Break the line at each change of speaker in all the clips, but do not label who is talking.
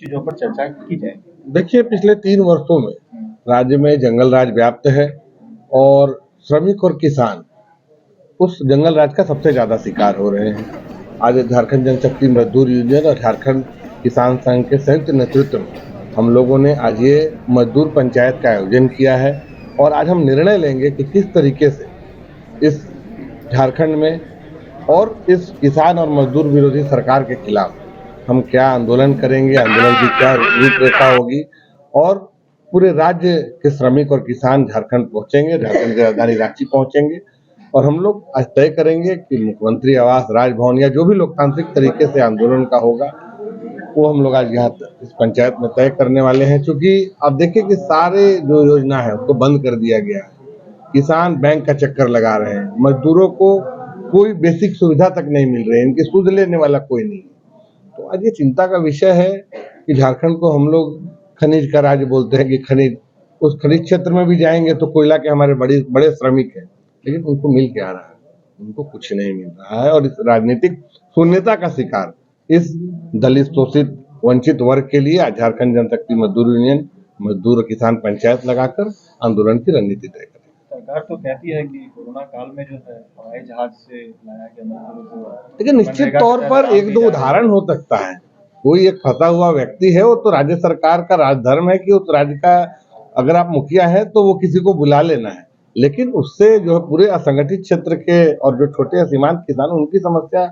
चीजों पर चर्चा की जाए।
देखिए, पिछले 3 वर्षों में राज्य में जंगल राज व्याप्त है और श्रमिक और किसान उस जंगल राज का सबसे ज्यादा शिकार हो रहे हैं। आज झारखंड जनशक्ति मजदूर यूनियन और झारखंड किसान संघ के संयुक्त नेतृत्व में हम लोगों ने आज ये मजदूर पंचायत का आयोजन किया है और आज हम निर्णय लेंगे कि किस तरीके से इस झारखंड में और इस किसान और मजदूर विरोधी सरकार के खिलाफ हम क्या आंदोलन करेंगे, आंदोलन की क्या रूपरेखा होगी और पूरे राज्य के श्रमिक और किसान झारखंड पहुंचेंगे, झारखंड की राजधानी रांची पहुंचेंगे और हम लोग आज तय करेंगे कि मुख्यमंत्री आवास, राजभवन या जो भी लोकतांत्रिक तरीके से आंदोलन का होगा वो हम लोग आज यहाँ इस पंचायत में तय करने वाले हैं। क्योंकि अब देखिए कि सारे जो योजना है उसको बंद कर दिया गया है, किसान बैंक का चक्कर लगा रहे हैं, मजदूरों को कोई बेसिक सुविधा तक नहीं मिल रही है, इनकी सूद लेने वाला कोई नहीं। तो आज ये चिंता का विषय है कि झारखंड को हम लोग खनिज का राज्य बोलते हैं कि खनिज, उस खनिज क्षेत्र में भी जाएंगे तो कोयला के हमारे बड़े श्रमिक हैं, लेकिन उनको मिल क्या रहा है? उनको कुछ नहीं मिल रहा है। और इस राजनीतिक शून्यता का शिकार इस दलित, शोषित, वंचित वर्ग के लिए आज झारखंड जनशक्ति मजदूर यूनियन मजदूर और किसान पंचायत लगाकर आंदोलन की रणनीति तय करेगी।
सरकार तो कहती है कि कोरोना काल में जो है हवाई जहाज से लाया गया मजदूरों को,
लेकिन निश्चित तौर पर एक दो उदाहरण हो सकता है। कोई एक फंसा हुआ व्यक्ति है, वो तो राज्य सरकार का राजधर्म है कि उस राज्य का अगर आप मुखिया है तो वो किसी को बुला लेना है, लेकिन उससे जो है पूरे असंगठित क्षेत्र के और जो छोटे सीमांत किसान उनकी समस्या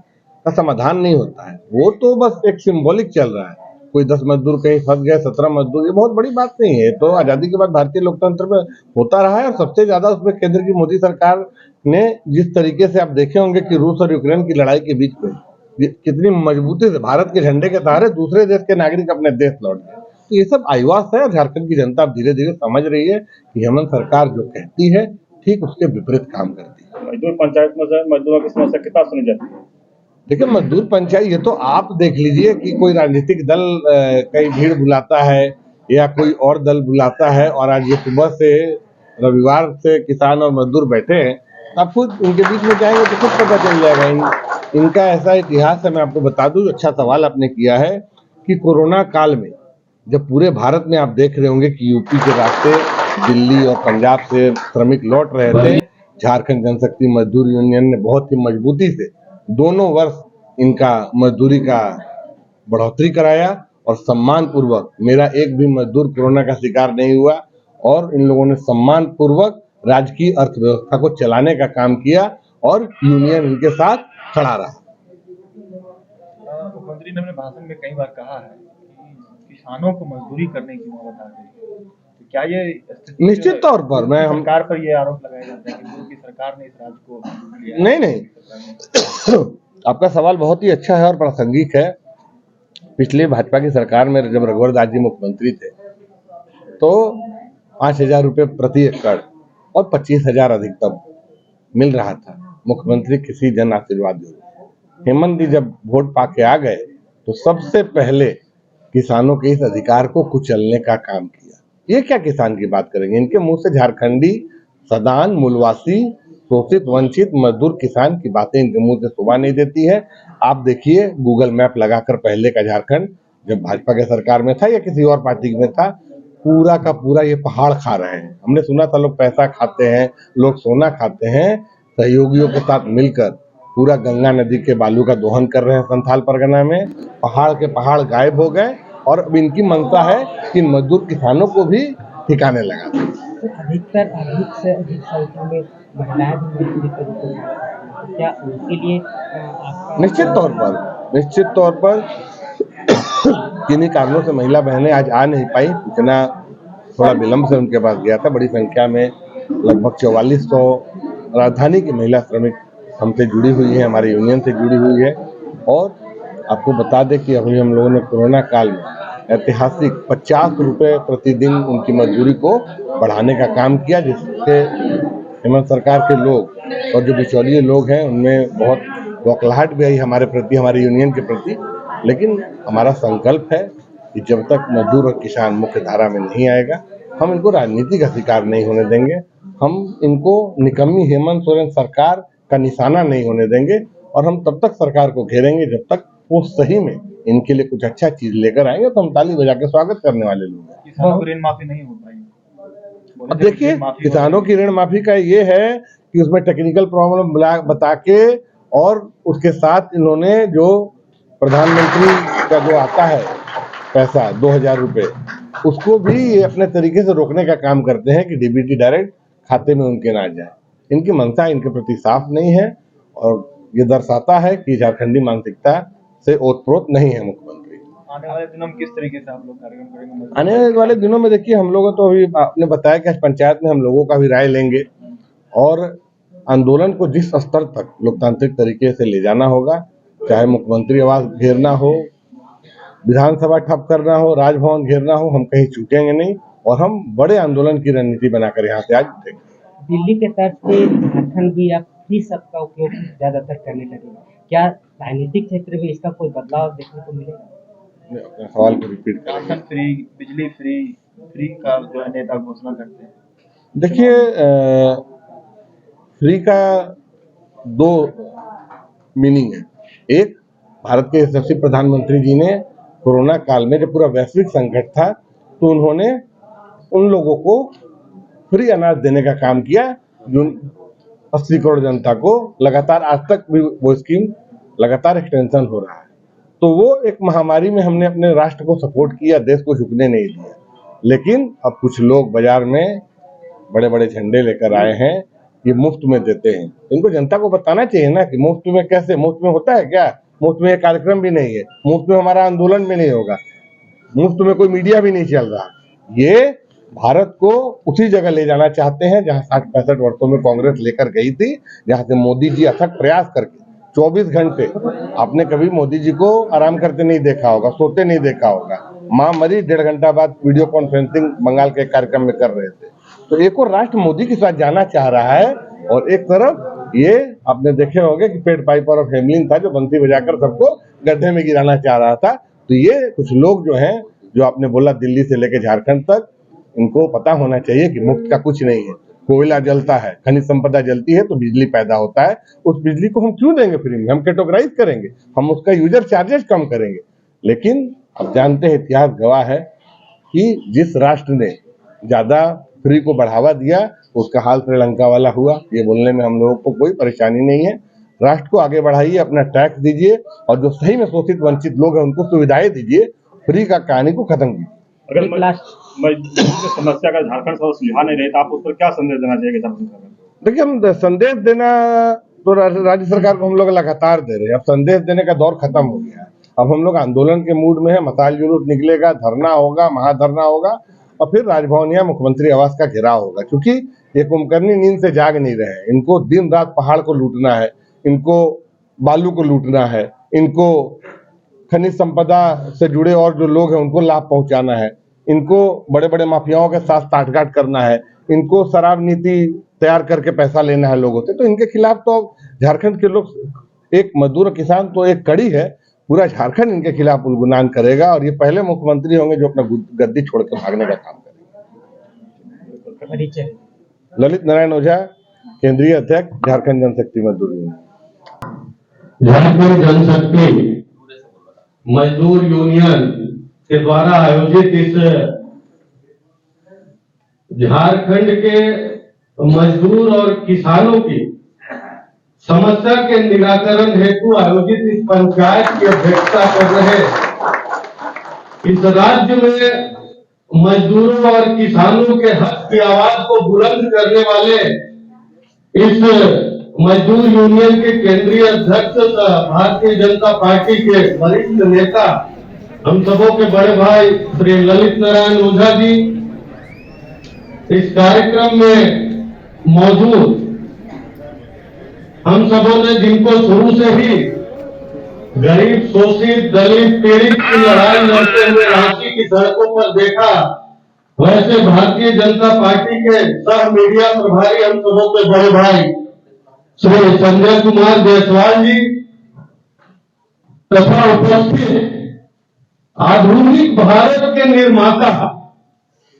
का समाधान नहीं होता है। वो तो बस एक सिंबॉलिक चल रहा है, कोई 10 मजदूर कहीं फंस गए, 17 मजदूर, ये बहुत बड़ी बात नहीं है। तो आजादी के बाद भारतीय लोकतंत्र में होता रहा है और सबसे ज्यादा उसमें केंद्र की मोदी सरकार ने जिस तरीके से आप देखे होंगे कि रूस और यूक्रेन की लड़ाई के बीच में कितनी मजबूती से भारत के झंडे के सहारे दूसरे देश के नागरिक अपने देश लौट गए। तो ये सब आईवास है। झारखंड की जनता धीरे धीरे समझ रही है कि हेमंत सरकार जो कहती है ठीक उसके विपरीत काम करती है।
मजदूर पंचायत में मजदूरों की समस्या कितना सुनी जाती है?
देखिए, मजदूर पंचायत ये तो आप देख लीजिए कि कोई राजनीतिक दल कई भीड़ बुलाता है या कोई और दल बुलाता है, और आज ये सुबह से रविवार से किसान और मजदूर बैठे हैं, आप खुद इनके बीच में जाएंगे तो खुद पता चल जाएगा। इनका ऐसा इतिहास है। मैं आपको बता दूं, अच्छा सवाल आपने किया है कि कोरोना काल में जब पूरे भारत में आप देख रहे होंगे कि यूपी के रास्ते दिल्ली और पंजाब से श्रमिक लौट रहे थे, झारखंड जनशक्ति मजदूर यूनियन ने बहुत ही मजबूती से दोनों वर्ष इनका मजदूरी का बढ़ोतरी कराया और सम्मान पूर्वक, मेरा एक भी मजदूर कोरोना का शिकार नहीं हुआ और इन लोगों ने सम्मान पूर्वक राज्य की अर्थव्यवस्था को चलाने का काम किया और यूनियन इनके साथ खड़ा रहा।
मुख्यमंत्री ने अपने भाषण में कई बार कहा है कि किसानों को मजदूरी करने की नौबत आ गई है, तो क्या ये
निश्चित तौर पर मैं
सरकार पर ये आरोप लगाया जाता है कि मोदी सरकार ने इस राज्य को
नहीं आपका सवाल बहुत ही अच्छा है और प्रासंगिक है। पिछले भाजपा की सरकार में जब रघुवर दास जी मुख्यमंत्री थे तो 5,000 रुपये प्रति एकड़ और 25,000 अधिकतम मिल रहा था मुख्यमंत्री किसी जन आशीर्वाद योजना। हेमंत जी जब वोट पाके आ गए तो सबसे पहले किसानों के इस अधिकार को कुचलने का काम किया। ये क्या किसान की बात करेंगे, इनके मुंह से झारखंडी, सदान, मूलवासी, शोषित, वंचित मजदूर किसान की बातें इनके मुंह से शोभा नहीं देती है। आप देखिए गूगल मैप लगाकर पहले का झारखंड जब भाजपा के सरकार में था या किसी और पार्टी में था, पूरा का पूरा ये पहाड़ खा रहे हैं। हमने सुना था लोग पैसा खाते हैं, लोग सोना खाते हैं, सहयोगियों के साथ मिलकर पूरा गंगा नदी के बालू का दोहन कर रहे हैं संथाल परगना में। पहाड़ के पहाड़ गायब हो गए और अब इनकी मंशा है कि मजदूर किसानों को भी ठिकाने लगा दें।
अधिकतर अधिक से अधिक संख्या में महिलाएं भी मजदूरी करती हैं, क्या उनके लिए
निश्चित तौर पर किन्हीं कारणों से महिला बहनें आज आ नहीं पाई। इतना थोड़ा विलंब से उनके पास गया था। बड़ी संख्या में लगभग 4400 राजधानी की महिला श्रमिक हमसे जुड़ी हुई है, हमारे यूनियन से जुड़ी हुई है। और आपको बता दें कि अभी हम लोगों ने कोरोना काल में ऐतिहासिक 50 रुपये प्रतिदिन उनकी मजदूरी को बढ़ाने का काम किया, जिससे हेमंत सरकार के लोग और जो बिचौलिए लोग हैं उनमें बहुत बौखलाहट भी आई हमारे प्रति, हमारे यूनियन के प्रति। लेकिन हमारा संकल्प है कि जब तक मजदूर और किसान मुख्य धारा में नहीं आएगा, हम इनको राजनीति का शिकार नहीं होने देंगे। हम इनको निकम्मी हेमंत सोरेन सरकार का निशाना नहीं होने देंगे और हम तब तक सरकार को घेरेंगे जब तक वो सही में इनके लिए कुछ अच्छा चीज लेकर आएंगे तो हम ताली बजा के स्वागत करने वाले लोग हैं।
किसानों को ऋण माफी नहीं हो पाई।
अब देखिए, किसानों की ऋण माफी का ये है कि उसमें टेक्निकल प्रॉब्लम बता के और उसके साथ इन्होंने जो प्रधानमंत्री का जो आता है पैसा 2,000 रुपए, उसको भी ये अपने तरीके से रोकने का काम करते हैं कि डीबीटी डायरेक्ट खाते में उनके ना जाए। इनकी मंशा इनके प्रति साफ नहीं है और ये दर्शाता है कि झारखंडी मानसिकता से ओतप्रोत नहीं है मुख्यमंत्री।
आने वाले दिनों में किस तरीके से आप लोग कार्यक्रम करेंगे?
आने वाले दिनों में देखिए, हम लोग तो अभी आपने बताया कि आज पंचायत में हम लोगों का भी राय लेंगे और आंदोलन को जिस स्तर तक लोकतांत्रिक तरीके से ले जाना होगा, चाहे मुख्यमंत्री आवास घेरना हो, विधानसभा ठप करना हो, राजभवन घेरना हो, हम कहीं चूकेंगे नहीं और हम बड़े आंदोलन की रणनीति बनाकर यहाँ से आज उठेंगे।
दिल्ली के तर्ज पे झारखंड भी अब फ्री सब का उपयोग ज्यादातर करने लगे, क्या राजनीतिक क्षेत्र में इसका कोई बदलाव देखने को मिलेगा?
अपने सवाल को रिपीट करें।
राशन फ्री, बिजली फ्री, फ्री का जो है नेता घोषणा करते हैं।
देखिए, फ्री का दो मीनिंग है। एक, भारत के यशस्वी प्रधानमंत्री जी ने कोरोना काल में जब पूरा वैश्विक संकट था तो उन्होंने उन लोगों को फ्री अनाज देने का काम किया जो 80 करोड़ जनता को लगातार, आज तक भी वो स्कीम लगातार एक्सटेंशन हो रहा है। तो वो एक महामारी में हमने अपने राष्ट्र को सपोर्ट किया, देश को झुकने नहीं दिया। लेकिन अब कुछ लोग बाजार में बड़े बड़े झंडे लेकर आए हैं, ये मुफ्त में देते हैं। इनको जनता को बताना चाहिए ना कि मुफ्त में कैसे, मुफ्त में होता है क्या? मुफ्त में एक कार्यक्रम भी नहीं है, मुफ्त में हमारा आंदोलन भी नहीं होगा, मुफ्त में कोई मीडिया भी नहीं चल रहा। ये भारत को उसी जगह ले जाना चाहते हैं जहां 60-65 वर्षों में कांग्रेस लेकर गई थी, जहां से मोदी जी अथक प्रयास करके 24 घंटे, आपने कभी मोदी जी को आराम करते नहीं देखा होगा, सोते नहीं देखा होगा। माँ मरी 1.5 घंटा बाद वीडियो कॉन्फ्रेंसिंग बंगाल के कार्यक्रम में कर रहे थे। तो एक और राष्ट्र मोदी के साथ जाना चाह रहा है और एक तरफ ये आपने देखे होंगे कि पेड पाइपर और हेमलिन था जो बंसी बजाकर सबको गड्ढे में गिराना चाह रहा था। तो ये कुछ लोग जो हैं, जो आपने बोला दिल्ली से लेकर झारखंड तक, इनको पता होना चाहिए कि मुफ्त का कुछ नहीं है। कोयला जलता है, खनिज संपदा जलती है तो बिजली पैदा होता है, उस बिजली को हम क्यों देंगे फ्री में? हम कैटेगराइज करेंगे, हम उसका यूजर चार्जेस कम करेंगे। लेकिन अब जानते हैं, इतिहास गवाह है कि जिस राष्ट्र ने ज्यादा फ्री को बढ़ावा दिया उसका हाल श्रीलंका वाला हुआ। ये बोलने में हम लोगों को कोई परेशानी नहीं है। राष्ट्र को आगे बढ़ाइए, अपना टैक्स दीजिए और जो सही में शोषित वंचित लोग हैं उनको सुविधाएं दीजिए, फ्री का कहानी को खत्म कीजिए।
अगर मजदूर की समस्या का झारखंड से सुलझा नहीं रहे तो आप उस पर क्या संदेश देना चाहिए झारखंड सरकार?
देखिए, हम संदेश देना तो राज्य सरकार को हम लोग लगातार दे रहे हैं। अब संदेश देने का दौर खत्म हो गया है। अब हम लोग आंदोलन के मूड में है, मसाल जुलूस निकलेगा, धरना होगा, महाधरना होगा और फिर राजभवन या मुख्यमंत्री आवास का घेराव होगा। क्योंकि ये कुंभकर्णी नींद से जाग नहीं रहे हैं। इनको दिन रात पहाड़ को लूटना है, इनको बालू को लूटना है, इनको खनिज संपदा से जुड़े और जो लोग हैं उनको लाभ पहुंचाना है, इनको बड़े बड़े माफियाओं के साथ साठगांठ करना है, इनको शराब नीति तैयार करके पैसा लेना है लोगों से। तो इनके खिलाफ तो झारखंड के लोग, एक मजदूर किसान तो एक कड़ी है, पूरा झारखंड इनके खिलाफ गुलगुनान करेगा और ये पहले मुख्यमंत्री होंगे जो अपना गद्दी छोड़ के भागने का काम करेंगे। ललित नारायण ओझा, केंद्रीय अध्यक्ष, झारखंड जनशक्ति मजदूर यूनियन।
झारखंड जनशक्ति मजदूर यूनियन के द्वारा आयोजित इस झारखंड के मजदूर और किसानों की समस्या के निराकरण हेतु आयोजित इस पंचायत की अध्यक्षता कर रहे इस राज्य में मजदूरों और किसानों के हक की आवाज को बुलंद करने वाले इस मजदूर यूनियन के केंद्रीय अध्यक्ष भारतीय जनता पार्टी के वरिष्ठ नेता, हम सबों के बड़े भाई श्री ललित नारायण ओझा जी इस कार्यक्रम में मौजूद, हम सबों ने जिनको शुरू से ही गरीब, शोषित, दलित, पीड़ित की लड़ाई लड़ते हुए रांची की सड़कों पर देखा, वैसे भारतीय जनता पार्टी के सह मीडिया प्रभारी हम सबों के बड़े भाई श्री संजय कुमार जायसवाल जी तथा उपस्थित आधुनिक भारत के निर्माता,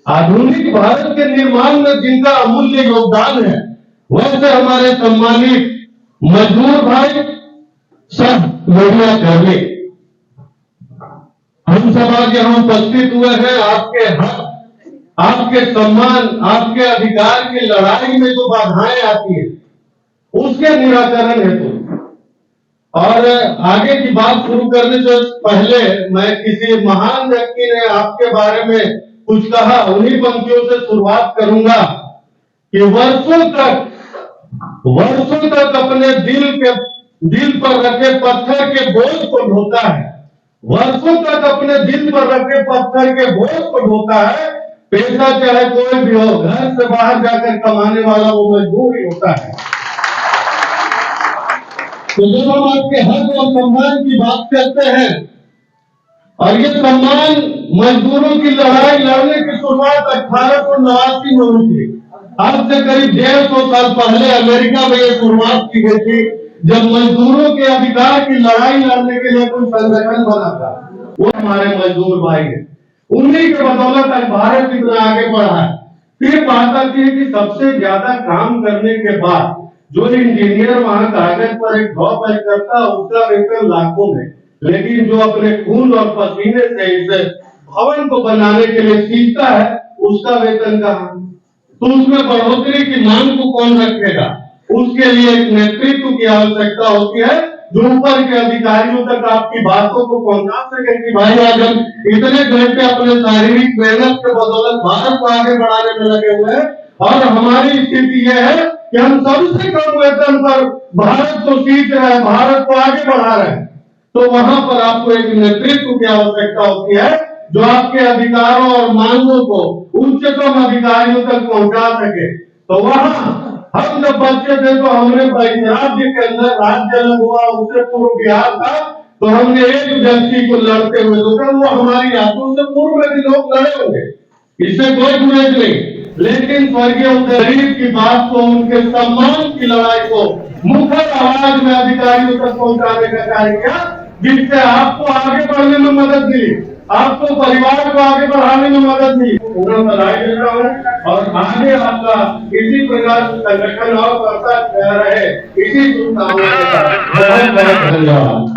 आधुनिक भारत के निर्माण में जिनका अमूल्य योगदान है, वैसे हमारे सम्मानित मजदूर भाई, सब मीडिया कर्मी, हम सब आज यहाँ उपस्थित हुए हैं आपके हक, आपके सम्मान, आपके अधिकार की लड़ाई में जो बाधाएं आती है उसके निराकरण हेतु। और आगे की बात शुरू करने से पहले मैं किसी महान व्यक्ति ने आपके बारे में कुछ कहा, उन्हीं पंक्तियों से शुरुआत करूंगा कि वर्षों तक अपने दिल पर रखे पत्थर के बोझ को ढोता है, वर्षों तक अपने दिल पर रखे पत्थर के बोझ को ढोता है। पेशा चाहे कोई भी हो, घर से बाहर जाकर कमाने वाला वो मजदूर ही होता है। तो जब हम आपके हक और सम्मान की बात करते हैं, और ये सम्मान मजदूरों की लड़ाई लड़ने की शुरुआत 1889 में हुई थी। आज से करीब 150 साल पहले अमेरिका में ये शुरुआत की गई थी, जब मजदूरों के अधिकार की लड़ाई लड़ने के लिए कोई संगठन बना था। वो हमारे मजदूर भाई हैं, उन्हीं के बदौलत आज भारत इतना आगे बढ़ा है। फिर बात आती है कि सबसे ज्यादा काम करने के बाद जो इंजीनियर वहां कागज पर एक ड्रॉ पैक करता है उसका वेतन लाखों में, लेकिन जो अपने खून और पसीने से इस भवन को बनाने के लिए सीखता है उसका वेतन कहाँ? तो उसमें बढ़ोतरी की मांग को कौन रखेगा? उसके लिए एक नेतृत्व की आवश्यकता होती है जो ऊपर के अधिकारियों तक आपकी बातों को पहुंचा सके कि भाई आज हम इतने घंटे अपने शारीरिक मेहनत के बदौलत भारत को आगे बढ़ाने में लगे हुए हैं, और हमारी स्थिति यह है कि हम सबसे कम वेतन पर भारत को सीख रहे हैं, भारत को आगे बढ़ा रहे हैं। तो वहां पर आपको एक नेतृत्व की आवश्यकता होती है जो आपके अधिकारों और मांगों को उच्चतम अधिकारियों तक पहुंचा सके। तो वहां हम जब बच्चे थे तो हमने राज्य के अंदर राज्य अलग हुआ, उससे पूर्व बिहार था, तो हमने एक व्यक्ति को लड़ते हुए देखा, वो हमारी यादों से पूर्व में भी लोग लड़े होंगे, इससे कोई गुरेज नहीं। लेकिन स्वर्गीय उदयवीर की बात को, उनके सम्मान की लड़ाई को मुखर आवाज में अधिकारियों तक पहुंचाने का कार्य किया, जिससे आपको आगे बढ़ने में मदद मिली, आपको परिवार को आगे बढ़ाने में मदद मिली। पूरा बधाई देता हूँ और आगे आपका इसी प्रकार संगठन और करता रहे, इसी शुभकामना के साथ बहुत बहुत धन्यवाद।